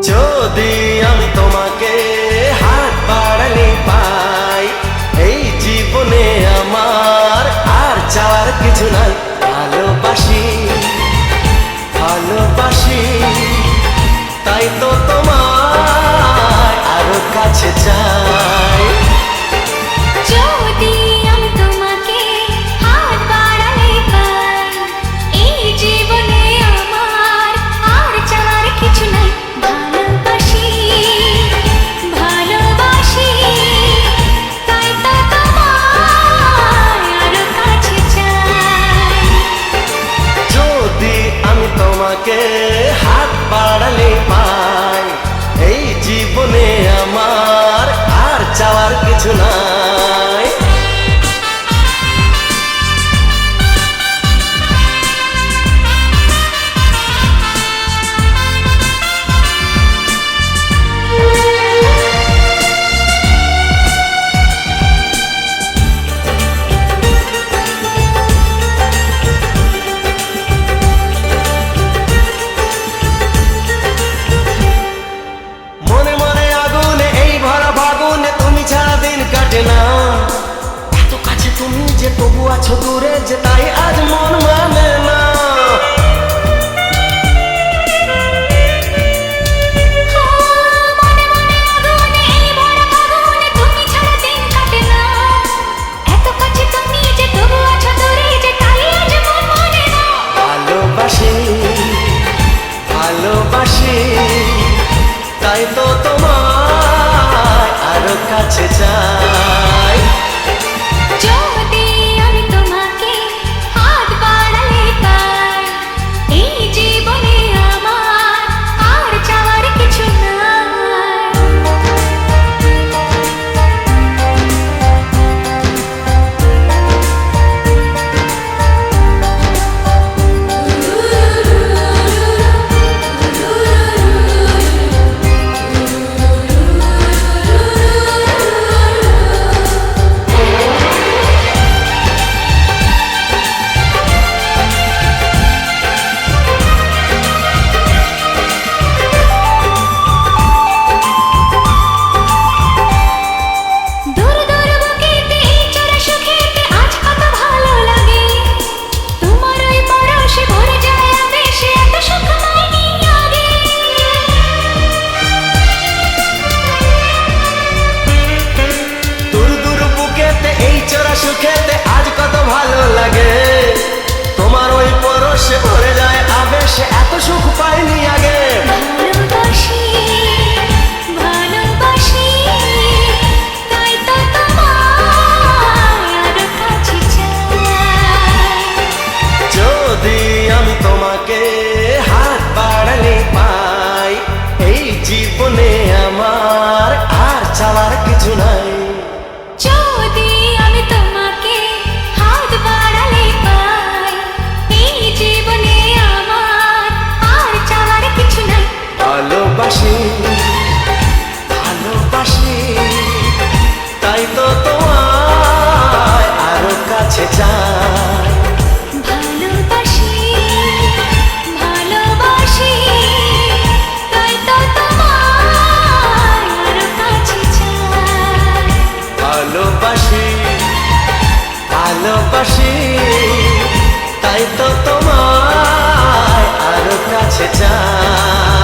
যদি আমি তোমাকে হাত বাড়ালে পাই, এই জীবনে আমার আর চাওয়ার কিছু নাই। ভালোবাসি ভালোবাসি, তাই তো তোমায় আরো কাছে চাই। যদি আমি তোমাকে হাত বাড়ালে পাই, এই জীবনে আমার আর চাওয়ার কিছু নাই। ভালোবাসি ভালোবাসি, তাই তো তোমায় আরো কাছে চাই। যদি আমি তোমাকে হাত বাড়ালে পাই, এই জীবনে আমার আর চাওয়ার কিছু নাই। মনে মনে আগুনে এই ভরা ফাগুনে তুমি ছাড়া দিন কাটে না। এত কাছে তুমি যে তবু আছো দূরে, যে তাই আজ মন মানে না। মনে মনে আগুনে এই ভরা ফাগুনে তুমি ছাড়া দিন কাটে না। এত কাছে তুমি যে তবু আছো দূরে, যে তাই আজ মন মানে না। ভালোবাসি ভালোবাসি, তাই তো তোমায় আরো কাছে চাই। যদি আমি তোমাকে হাত বাড়ালে পাই, এই জীবনে আমার আর চাওয়ার কিছু দূর দূর বুকেতে এই চোরা সুখেতে আজ কত ভালো লাগে। তোমার ওই পরশে ভরে যায় আবেশে, এত সুখ পাইনি আগে। দূর দূর বুকেতে এই চোরা সুখেতে আজ কত ভালো লাগে। তোমার ওই পরশে ভরে যায় আবেশে, এত সুখ পাইনি আগে। ভালোবাসি ভালোবাসি, তাই তো তোমায় আরো কাছে চাই। যদি আমি তোমাকে হাত বাড়ালে পাই, এই জীবনে আমার আর চাওয়ার কিছু নাই। যদি আমি তোমাকে হাত বাড়ালে পাই, এই জীবনে আমার আর চাওয়ার কিছু নাই। ভালোবাসি ভালোবাসি, তাই তো তোমায় আরো কাছে চাই। ভালোবাসি ভালোবাসি, তাই তো তোমায় আরো কাছে চাই। ভালোবাসি ভালোবাসি, তাই তো তোমায় আরো কাছে চাই।